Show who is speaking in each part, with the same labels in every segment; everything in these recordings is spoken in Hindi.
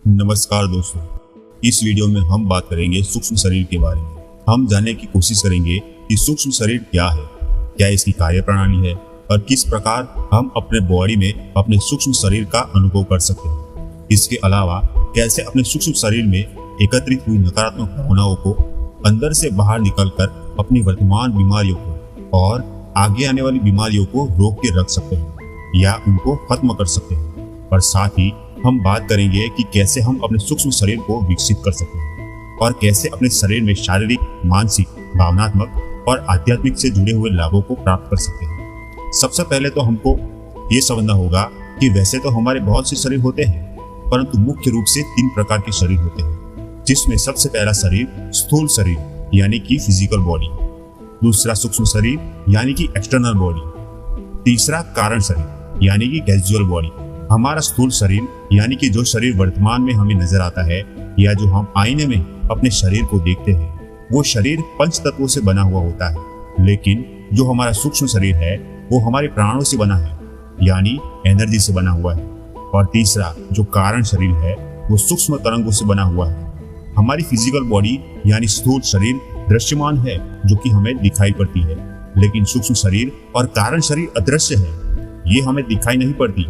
Speaker 1: नमस्कार दोस्तों, इस वीडियो में हम बात करेंगे सूक्ष्म शरीर के बारे में। हम जानने की कोशिश करेंगे कि सूक्ष्म शरीर क्या है, क्या इसकी कार्य प्रणाली है और किस प्रकार हम अपने बॉडी में अपने सूक्ष्म शरीर का अनुभव कर सकते हैं। इसके अलावा कैसे अपने सूक्ष्म शरीर में एकत्रित हुई नकारात्मक भावनाओं को अंदर से बाहर निकलकर अपनी वर्तमान बीमारियों को और आगे आने वाली बीमारियों को रोक के रख सकते हैं या उनको खत्म कर सकते हैं। और साथ ही हम बात करेंगे कि कैसे हम अपने सूक्ष्म शरीर को विकसित कर सकते हैं और कैसे अपने शरीर में शारीरिक, मानसिक, भावनात्मक और आध्यात्मिक से जुड़े हुए लाभों को प्राप्त कर सकते हैं। सबसे पहले तो हमको ये समझना होगा कि वैसे तो हमारे बहुत से शरीर होते हैं, परंतु मुख्य रूप से 3 प्रकार के शरीर होते हैं, जिसमें सबसे पहला शरीर स्थूल शरीर यानी कि फिजिकल बॉडी, दूसरा सूक्ष्म शरीर यानी कि एक्सटर्नल बॉडी, तीसरा कारण शरीर यानी कि कैजुअल बॉडी। हमारा स्थूल शरीर यानी कि जो शरीर वर्तमान में हमें नजर आता है या जो हम आईने में अपने शरीर को देखते हैं, वो शरीर 5 तत्वों से बना हुआ होता है। लेकिन जो हमारा सूक्ष्म शरीर है वो हमारे प्राणों से बना है यानी एनर्जी से बना हुआ है। और तीसरा जो कारण शरीर है वो सूक्ष्म तरंगों से बना हुआ है। हमारी फिजिकल बॉडी यानी स्थूल शरीर दृश्यमान है जो कि हमें दिखाई पड़ती है, लेकिन सूक्ष्म शरीर और कारण शरीर अदृश्य है, ये हमें दिखाई नहीं पड़ती,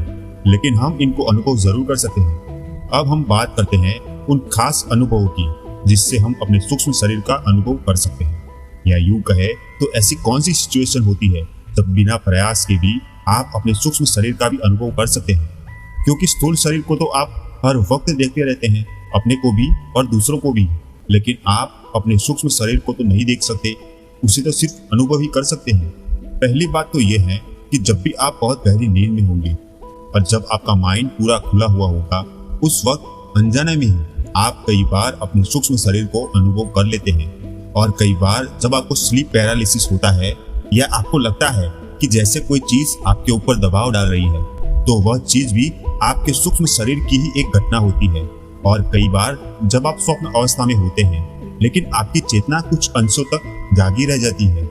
Speaker 1: लेकिन हम इनको अनुभव जरूर कर सकते हैं। अब हम बात करते हैं उन खास अनुभवों की जिससे हम अपने सूक्ष्म शरीर का अनुभव कर सकते हैं, या यूं कहे तो ऐसी कौन सी सिचुएशन होती है जब बिना प्रयास के भी आप अपने सूक्ष्म शरीर का भी अनुभव कर सकते हैं। क्योंकि स्थूल शरीर को तो आप हर वक्त देखते रहते हैं, अपने को भी और दूसरों को भी, लेकिन आप अपने सूक्ष्म शरीर को तो नहीं देख सकते, उसे तो सिर्फ अनुभव ही कर सकते हैं। पहली बात तो यह है कि जब भी आप बहुत गहरी नींद में होंगे और जब आपका माइंड पूरा खुला हुआ होगा, उस वक्त अनजाने में ही आप कई बार अपने सूक्ष्म शरीर को अनुभव कर लेते हैं। और कई बार जब आपको स्लीप पैरालिसिस होता है या आपको लगता है कि जैसे कोई चीज आपके ऊपर दबाव डाल रही है, तो वह चीज भी आपके सूक्ष्म शरीर की ही एक घटना होती है। और कई बार जब आप स्वप्न अवस्था में होते हैं लेकिन आपकी चेतना कुछ अंशों तक जागी रह जाती है,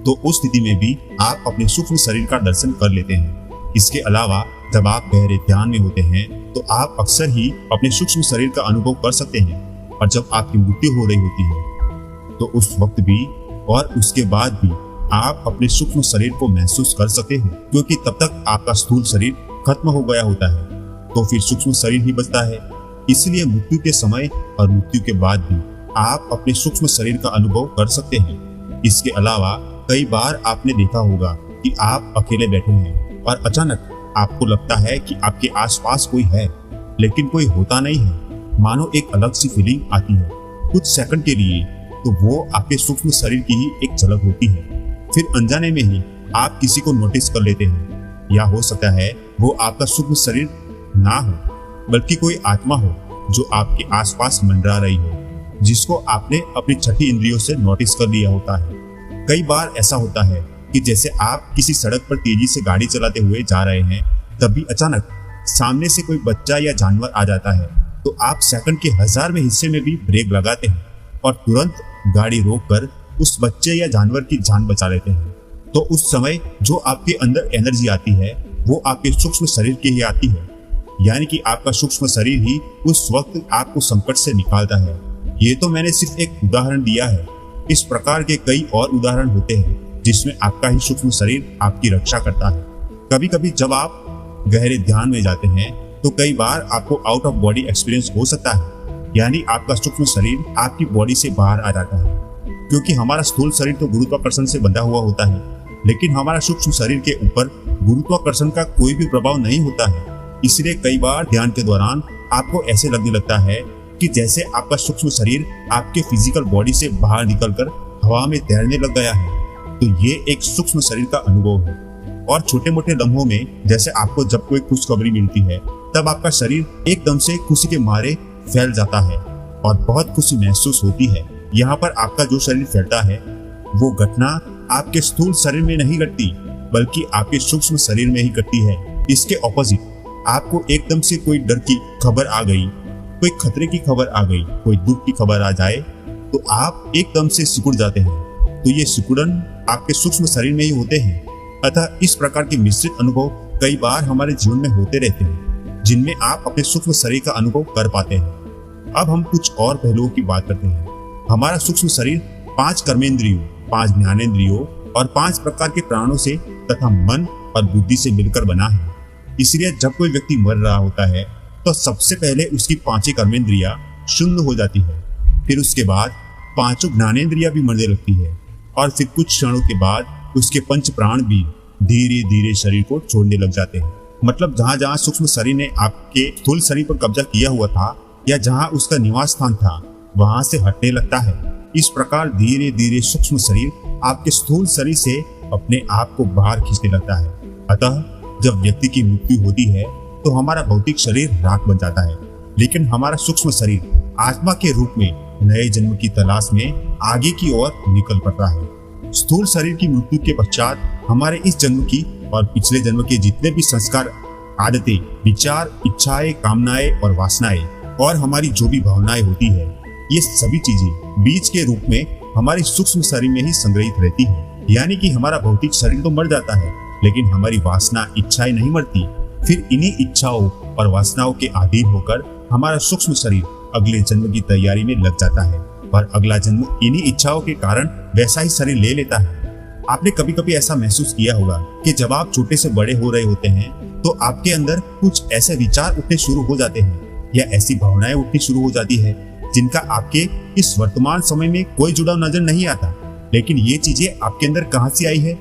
Speaker 1: तो उस स्थिति में भी आप अपने सूक्ष्म शरीर का दर्शन कर लेते हैं। इसके अलावा जब आप गहरे ध्यान में होते हैं तो आप अक्सर ही अपने सूक्ष्म शरीर का अनुभव कर सकते हैं। और जब आपकी मृत्यु हो रही होती है तो उस वक्त भी और उसके बाद भी आप अपने सूक्ष्म शरीर को महसूस कर सकते हैं, क्योंकि तब तक आपका स्थूल शरीर खत्म हो गया होता है, तो फिर सूक्ष्म शरीर ही बचता है। इसलिए मृत्यु के समय और मृत्यु के बाद भी आप अपने सूक्ष्म शरीर का अनुभव कर सकते हैं। इसके अलावा कई बार आपने देखा होगा कि आप अकेले बैठे हैं और अचानक आपको लगता है कि आपके आसपास कोई है, लेकिन कोई होता नहीं है। मानो एक अलग सी फीलिंग आती है कुछ सेकंड के लिए, तो वो आपके सूक्ष्म शरीर की ही एक झलक होती है। फिर अनजाने में ही आप किसी को नोटिस कर लेते हैं, या हो सकता है वो आपका सूक्ष्म शरीर ना हो बल्कि कोई आत्मा हो जो आपके आसपास मंडरा रही हो, जिसको आपने अपनी छठी इंद्रियों से नोटिस कर लिया होता है। कई बार ऐसा होता है कि जैसे आप किसी सड़क पर तेजी से गाड़ी चलाते हुए जा रहे हैं, तभी अचानक सामने से कोई बच्चा या जानवर आ जाता है, तो आप सेकंड के 1000वें हिस्से में भी ब्रेक लगाते हैं और तुरंत गाड़ी रोककर उस बच्चे या जानवर की जान बचा लेते हैं। तो उस समय जो आपके अंदर एनर्जी आती है वो आपके सूक्ष्म शरीर की ही आती है, यानी कि आपका सूक्ष्म शरीर ही उस वक्त आपको संकट से निकालता है। ये तो मैंने सिर्फ एक उदाहरण दिया है, इस प्रकार के कई और उदाहरण होते हैं जिसमें आपका ही सूक्ष्म शरीर आपकी रक्षा करता है। कभी कभी जब आप गहरे ध्यान में जाते हैं तो कई बार आपको आउट ऑफ बॉडी एक्सपीरियंस हो सकता है, यानी आपका सूक्ष्म शरीर आपकी बॉडी से बाहर आ जाता है। क्योंकि हमारा स्थूल शरीर तो गुरुत्वाकर्षण से बंधा हुआ होता है, लेकिन हमारा सूक्ष्म शरीर के ऊपर गुरुत्वाकर्षण का कोई भी प्रभाव नहीं होता है। इसलिए कई बार ध्यान के दौरान आपको ऐसे लगने लगता है कि जैसे आपका सूक्ष्म शरीर आपके फिजिकल बॉडी से बाहर निकलकर हवा में तैरने लग गया है। तो ये एक सूक्ष्म शरीर का अनुभव है। और छोटे मोटे लम्हों में जैसे आपको जब कोई खुशखबरी मिलती है, तब आपका शरीर एकदम से खुशी के मारे फैल जाता है और बहुत खुशी महसूस होती है। यहाँ पर आपका जो शरीर फैलता है वो घटना आपके स्थूल शरीर में नहीं घटती, बल्कि आपके सूक्ष्म शरीर में ही घटती है। इसके ऑपोजिट आपको एकदम से कोई डर की खबर आ गई, कोई खतरे की खबर आ गई, कोई दुख की खबर आ जाए, तो आप एकदम से सिकुड़ जाते हैं। तो ये सिकुड़न आपके सूक्ष्म शरीर में ही होते हैं। अतः इस प्रकार के मिश्रित अनुभव कई बार हमारे जीवन में होते रहते हैं, जिनमें आप अपने सूक्ष्म शरीर का अनुभव कर पाते हैं। अब हम कुछ और पहलुओं की बात करते हैं। हमारा सूक्ष्म शरीर 5 कर्मेंद्रियों, 5 ज्ञानेंद्रियों और 5 प्रकार के प्राणों से तथा मन और बुद्धि से मिलकर बना है। इसलिए जब कोई व्यक्ति मर रहा होता है तो सबसे पहले उसकी 5 कर्मेंद्रियां शून्य हो जाती है। फिर उसके बाद 5 ज्ञानेंद्रियां भी मरने लगती है और फिर कुछ क्षणों के बाद उसके 5 प्राण भी धीरे धीरे शरीर को छोड़ने लग जाते हैं। मतलब जहाँ जहाँ सूक्ष्म शरीर ने आपके स्थूल शरीर पर कब्जा किया हुआ था या जहाँ उसका निवास स्थान था वहां से हटने लगता है। इस प्रकार धीरे धीरे सूक्ष्म शरीर आपके स्थूल शरीर से अपने आप को बाहर खींचने लगता है। अतः जब व्यक्ति की मृत्यु होती है तो हमारा भौतिक शरीर राख बन जाता है, लेकिन हमारा सूक्ष्म शरीर आत्मा के रूप में नए जन्म की तलाश में आगे की ओर निकल पड़ता है। स्थूल शरीर की मृत्यु के पश्चात हमारे इस जन्म की और पिछले जन्म के जितने भी संस्कार, आदतें, विचार, इच्छाएं, कामनाएं और वासनाएं और हमारी जो भी भावनाएं होती है, ये सभी चीजें बीज के रूप में हमारी सूक्ष्म शरीर में ही संग्रहित रहती है। यानी कि हमारा भौतिक शरीर तो मर जाता है, लेकिन हमारी वासना, इच्छाएं नहीं मरती। फिर इन्हीं इच्छाओं और वासनाओं के अधीन होकर हमारा सूक्ष्म शरीर अगले जन्म की तैयारी में लग जाता है और अगला जन्म इन्हीं इच्छाओं के कारण वैसा ही शरीर ले लेता है। आपने कभी कभी ऐसा महसूस किया होगा कि जब आप छोटे से बड़े हो रहे होते हैं तो आपके अंदर कुछ ऐसे विचार उठने शुरू हो जाते हैं या ऐसी भावनाएं उठनी शुरू हो जाती है जिनका आपके इस वर्तमान समय में कोई जुड़ाव नजर नहीं आता। लेकिन ये चीजें आपके अंदर कहाँ से आई है?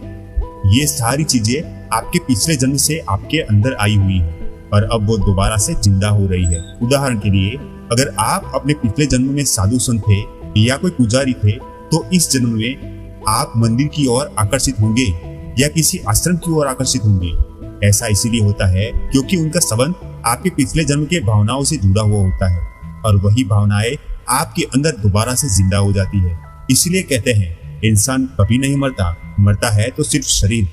Speaker 1: ये सारी चीजें आपके पिछले जन्म से आपके अंदर आई हुई है और अब वो दोबारा से जिंदा हो रही है। उदाहरण के लिए, अगर आप अपने पिछले जन्म में साधु संत थे या कोई पुजारी थे तो इस जन्म में आप मंदिर की ओर आकर्षित होंगे या किसी आश्रम की ओर आकर्षित होंगे। ऐसा इसीलिए होता है क्योंकि उनका संबंध आपके पिछले जन्म के भावनाओं से जुड़ा हुआ होता है और वही भावनाएं आपके अंदर दोबारा से जिंदा हो जाती है। इसलिए कहते हैं इंसान कभी नहीं मरता, मरता है तो सिर्फ शरीर।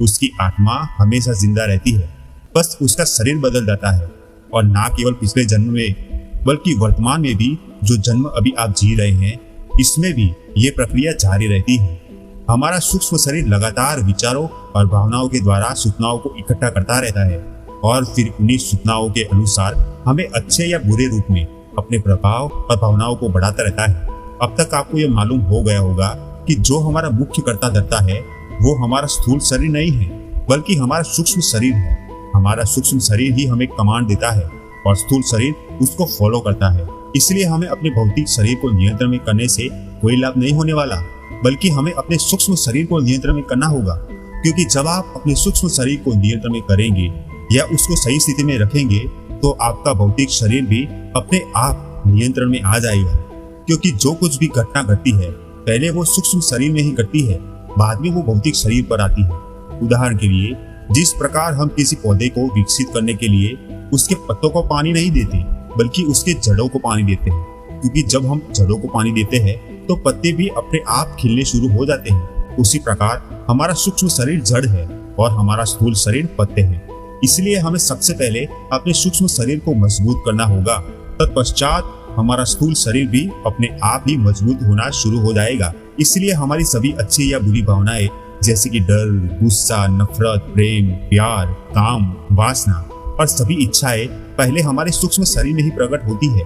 Speaker 1: उसकी आत्मा हमेशा जिंदा रहती है, बस उसका शरीर बदल जाता है। और ना केवल पिछले जन्म में बल्कि वर्तमान में भी जो जन्म अभी आप जी रहे हैं इसमें भी ये प्रक्रिया जारी रहती है। हमारा सूक्ष्म शरीर लगातार विचारों और भावनाओं के द्वारा सूचनाओं को इकट्ठा करता रहता है और फिर उन्हीं सूचनाओं के अनुसार हमें अच्छे या बुरे रूप में अपने प्रभाव और भावनाओं को बढ़ाता रहता है। अब तक आपको यह मालूम हो गया होगा कि जो हमारा मुख्य कर्ता धर्ता है वो हमारा स्थूल शरीर नहीं है बल्कि हमारा सूक्ष्म शरीर है। हमारा सूक्ष्म शरीर ही हमें कमांड देता है और स्थूल शरीर उसको फॉलो करता है। इसलिए हमें अपने भौतिक शरीर को नियंत्रण में करने से कोई लाभ नहीं होने वाला, बल्कि हमें अपने सूक्ष्म शरीर को नियंत्रण में करना होगा। क्योंकि जब आप अपने सूक्ष्म शरीर को नियंत्रण में करेंगे या उसको सही स्थिति में रखेंगे तो आपका भौतिक शरीर भी अपने आप नियंत्रण में आ जाएगा। क्योंकि जो कुछ भी घटना घटती है पहले वो सूक्ष्म शरीर में ही घटती है, बाद में वो भौतिक शरीर पर आती है। उदाहरण के लिए, जिस प्रकार हम किसी पौधे को विकसित करने के लिए उसके पत्तों को पानी नहीं देते बल्कि उसके जड़ों को पानी देते हैं, क्योंकि जब हम जड़ों को पानी देते हैं तो पत्ते भी अपने आप खिलने शुरू हो जाते हैं। उसी प्रकार हमारा सूक्ष्म शरीर जड़ है और हमारा स्थूल शरीर पत्ते हैं। इसलिए हमें सबसे पहले अपने सूक्ष्म शरीर को मजबूत करना होगा, तत्पश्चात हमारा स्थूल शरीर भी अपने आप ही मजबूत होना शुरू हो जाएगा। इसलिए हमारी सभी अच्छी या बुरी भावनाएं जैसे कि डर, गुस्सा, नफरत, प्रेम, प्यार, काम, वासना और सभी इच्छाएं पहले हमारे सूक्ष्म शरीर में ही प्रकट होती है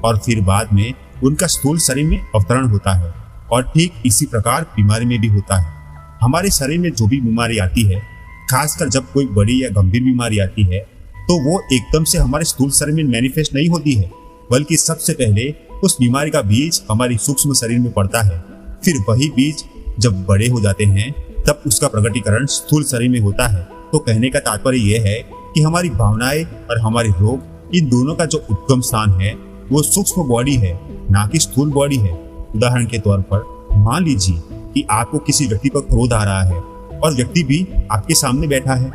Speaker 1: और फिर बाद में उनका स्थूल शरीर में अवतरण होता है। और ठीक इसी प्रकार बीमारी में भी होता है। हमारे शरीर में जो भी बीमारी आती है, खासकर जब कोई बड़ी या गंभीर बीमारी आती है, तो वो एकदम से हमारे स्थूल शरीर में मैनिफेस्ट नहीं होती है, बल्कि सबसे पहले उस बीमारी का बीज हमारी सूक्ष्म शरीर में पड़ता है। फिर वही बीज जब बड़े हो जाते हैं तब उसका प्रकटीकरण स्थूल शरीर में होता है। तो कहने का तात्पर्य यह है कि हमारी भावनाएं और हमारे रोग, इन दोनों का जो उद्गम स्थान है वो सूक्ष्म बॉडी है, ना कि स्थूल बॉडी है। उदाहरण के तौर पर मान लीजिए कि आपको किसी व्यक्ति पर क्रोध आ रहा है और व्यक्ति भी आपके सामने बैठा है,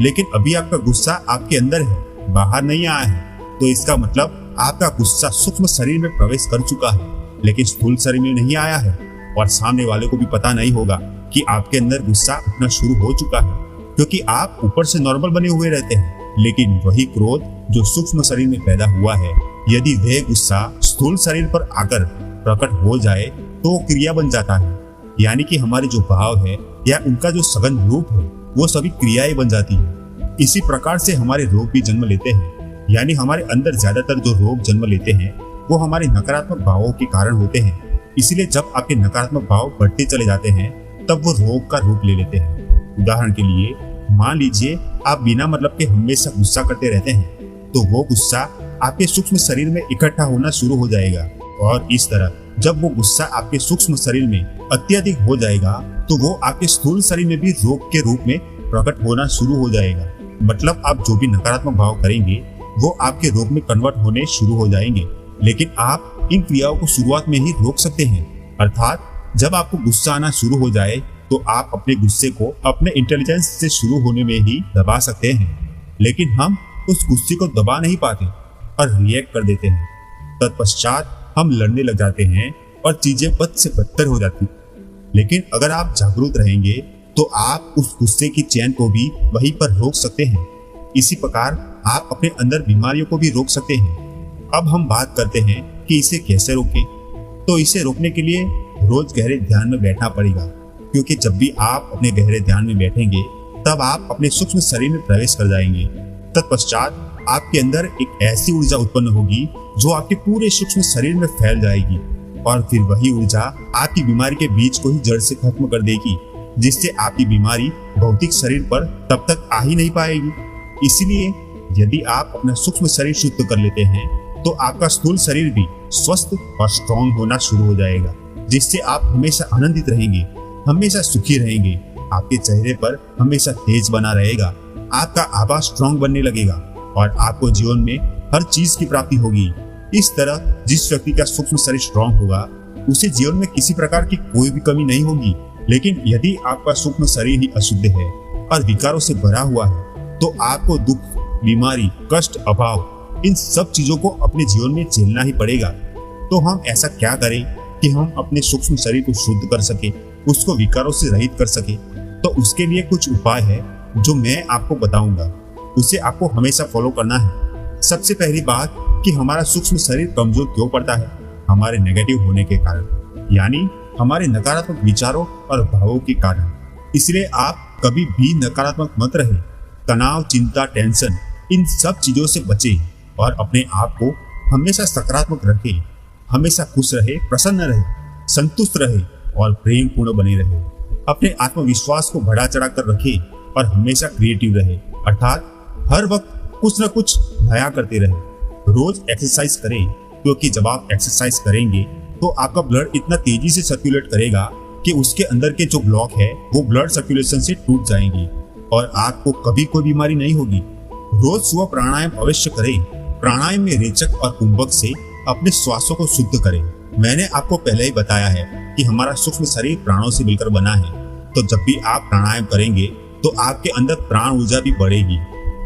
Speaker 1: लेकिन अभी आपका गुस्सा आपके अंदर है, बाहर नहीं आया है। तो इसका मतलब आपका गुस्सा सूक्ष्म शरीर में प्रवेश कर चुका है, लेकिन स्थूल शरीर में नहीं आया है और सामने वाले को भी पता नहीं होगा कि आपके अंदर गुस्सा उठना शुरू हो चुका है, क्योंकि आप ऊपर से नॉर्मल बने हुए रहते हैं। लेकिन वही क्रोध जो सूक्ष्म शरीर में पैदा हुआ है, यदि वह गुस्सा स्थूल शरीर पर आकर प्रकट हो जाए तो वो क्रिया बन जाता है। यानी कि हमारे जो भाव है या उनका जो सघन रूप है वो सभी क्रियाएं बन जाती है। इसी प्रकार से हमारे रोग भी जन्म लेते हैं। यानी हमारे अंदर ज्यादातर जो रोग जन्म लेते हैं वो हमारे नकारात्मक भावों के कारण होते हैं। इसीलिए जब आपके नकारात्मक भाव बढ़ते चले जाते हैं तब वो रोग का रूप ले लेते हैं। उदाहरण के लिए मान लीजिए आप बिना मतलब के हमेशा गुस्सा करते रहते हैं, तो वो गुस्सा आपके सूक्ष्म शरीर में इकट्ठा होना शुरू हो जाएगा और इस तरह जब वो गुस्सा आपके सूक्ष्म शरीर में अत्यधिक हो जाएगा तो वो आपके स्थूल शरीर में भी रोग के रूप में प्रकट होना शुरू हो जाएगा। मतलब आप जो भी नकारात्मक भाव करेंगे वो आपके रोग में कन्वर्ट होने शुरू हो जाएंगे। लेकिन आप इन क्रियाओं को शुरुआत में ही रोक सकते हैं, अर्थात जब आपको गुस्सा आना शुरू हो जाए तो आप अपने गुस्से को अपने इंटेलिजेंस से शुरू होने में ही दबा सकते हैं। लेकिन हम उस गुस्से को दबा नहीं पाते और रिएक्ट कर देते हैं। तत्पश्चात हम लड़ने लग जाते हैं और चीजें बद से बदतर हो जाती। लेकिन अगर आप जागरूक रहेंगे तो आप उस गुस्से की चैन को भी वहीं पर रोक सकते हैं। इसी प्रकार आप अपने अंदर बीमारियों को भी रोक सकते हैं। अब हम बात करते हैं कि इसे कैसे रोकें। तो इसे रोकने के लिए रोज गहरे ध्यान में बैठना पड़ेगा, क्योंकि जब भी आप अपने गहरे ध्यान में बैठेंगे तब आप अपने सूक्ष्म शरीर में प्रवेश कर जाएंगे। तत्पश्चात आपके अंदर एक ऐसी ऊर्जा उत्पन्न होगी जो आपके पूरे सूक्ष्म शरीर में फैल जाएगी और फिर वही ऊर्जा आपकी बीमारी के बीज को ही जड़ से खत्म कर देगी, जिससे आपकी बीमारी भौतिक शरीर पर तब तक आ ही नहीं पाएगी। इसलिए यदि आप अपना सूक्ष्म शरीर शुद्ध कर लेते हैं तो आपका स्थूल शरीर भी स्वस्थ और स्ट्रॉन्ग होना शुरू हो जाएगा, जिससे आप हमेशा आनंदित रहेंगे, हमेशा सुखी रहेंगे। आपके चेहरे पर हमेशा तेज बना रहेगा, आपका आवाज स्ट्रॉन्ग बनने लगेगा और आपको जीवन में हर चीज की प्राप्ति होगी। इस तरह जिस व्यक्ति का सूक्ष्म शरीर स्ट्रॉन्ग होगा उसे जीवन में किसी प्रकार की कोई भी कमी नहीं होगी। लेकिन यदि आपका सूक्ष्म शरीर ही अशुद्ध है और विकारों से भरा हुआ है तो आपको दुख, बीमारी, कष्ट, अभाव इन सब चीजों को अपने जीवन में झेलना ही पड़ेगा। तो हम ऐसा क्या करें कि हम अपने सूक्ष्म शरीर को शुद्ध कर सके, उसको विकारों से रहित कर सके। तो उसके लिए कुछ उपाय है जो मैं आपको बताऊंगा, उसे आपको हमेशा फॉलो करना है। सबसे पहली बात कि हमारा सूक्ष्म शरीर कमजोर क्यों पड़ता है? हमारे नेगेटिव होने के कारण, यानी हमारे नकारात्मक विचारों और भावों के कारण। इसलिए आप कभी भी नकारात्मक मत रहे। तनाव, चिंता, टेंशन इन सब चीजों से बचें और अपने आप को हमेशा सकारात्मक रखें। हमेशा खुश रहे, प्रसन्न रहे, संतुष्ट रहे और प्रेम पूर्ण बने रहे। अपने आत्मविश्वास को बढ़ा चढ़ा कर रखे और हमेशा क्रिएटिव रहे, अर्थात हर वक्त कुछ न कुछ नया करते रहे। रोज एक्सरसाइज करें, क्योंकि जब आप एक्सरसाइज करेंगे तो आपका ब्लड इतना तेजी से सर्कुलेट करेगा कि उसके अंदर के जो ब्लॉक है वो ब्लड सर्कुलेशन से टूट जाएंगे और आपको कभी कोई बीमारी नहीं होगी। रोज सुबह प्राणायाम अवश्य करें। प्राणायाम में रेचक और कुंभक से अपने श्वासों को शुद्ध करें। मैंने आपको पहले ही बताया है कि हमारा सूक्ष्म शरीर प्राणों से मिलकर बना है, तो जब भी आप प्राणायाम करेंगे तो आपके अंदर प्राण ऊर्जा भी बढ़ेगी,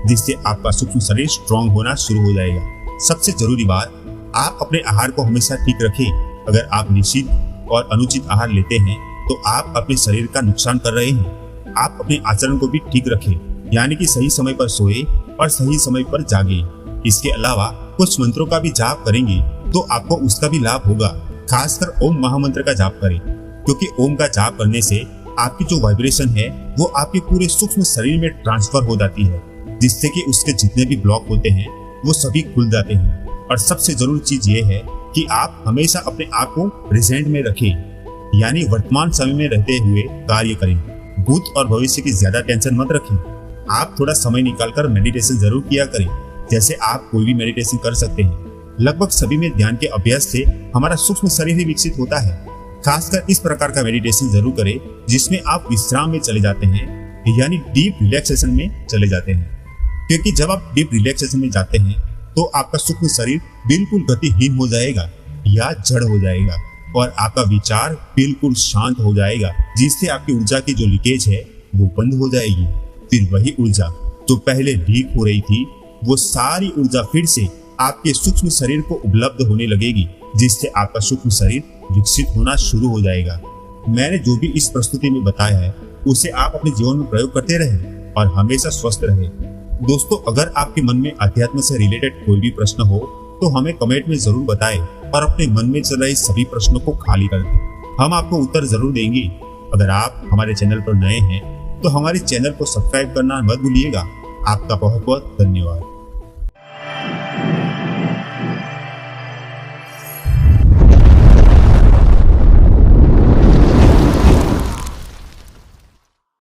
Speaker 1: जिससे आपका सूक्ष्म शरीर स्ट्रॉन्ग होना शुरू हो जाएगा। सबसे जरूरी बात, आप अपने आहार को हमेशा ठीक रखें। अगर आप निषिद्ध और अनुचित आहार लेते हैं तो आप अपने शरीर का नुकसान कर रहे हैं। आप अपने आचरण को भी ठीक रखें, यानी कि सही समय पर सोए और सही समय पर जागे। इसके अलावा कुछ मंत्रों का भी जाप करेंगे तो आपको उसका भी लाभ होगा। खासकर ओम महामंत्र का जाप करें, क्योंकि ओम का जाप करने से आपकी जो वाइब्रेशन है वो आपके पूरे सूक्ष्म शरीर में ट्रांसफर हो जाती है, जिससे कि उसके जितने भी ब्लॉक होते हैं वो सभी खुल जाते हैं। और सबसे जरूरी चीज ये है कि आप हमेशा अपने आप को प्रेजेंट में रखें, यानी वर्तमान समय में रहते हुए कार्य करें। भूत और भविष्य की ज्यादा टेंशन मत रखें। आप थोड़ा समय निकालकर मेडिटेशन जरूर किया करें, जैसे आप कोई भी मेडिटेशन कर सकते हैं। लगभग सभी में ध्यान के अभ्यास से हमारा सूक्ष्म शरीर ही विकसित होता है। खासकर इस प्रकार का मेडिटेशन जरूर करें जिसमें आप विश्राम में चले जाते हैं, यानी डीप रिलैक्सेशन में चले जाते हैं। क्योंकि जब आप डीप रिलैक्सेशन में जाते हैं तो आपका सूक्ष्म शरीर बिल्कुल गतिहीन हो जाएगा या जड़ हो जाएगा और आपका विचार बिल्कुल शांत हो जाएगा, जिससे आपकी ऊर्जा की जो लीकेज है वो बंद हो जाएगी। फिर वही ऊर्जा जो पहले लीक हो रही थी वो सारी ऊर्जा फिर से आपके सूक्ष्म शरीर को उपलब्ध होने लगेगी, जिससे आपका सूक्ष्म शरीर विकसित होना शुरू हो जाएगा। मैंने जो भी इस प्रस्तुति में बताया है उसे आप अपने जीवन में प्रयोग करते रहें और हमेशा स्वस्थ रहें। दोस्तों, अगर आपके मन में अध्यात्म से रिलेटेड कोई भी प्रश्न हो तो हमें कमेंट में जरूर बताएं और अपने मन में चल रहे सभी प्रश्नों को खाली कर दें। हम आपको उत्तर जरूर देंगे। अगर आप हमारे चैनल पर नए हैं तो हमारे चैनल को सब्सक्राइब करना मत भूलिएगा। आपका बहुत बहुत धन्यवाद।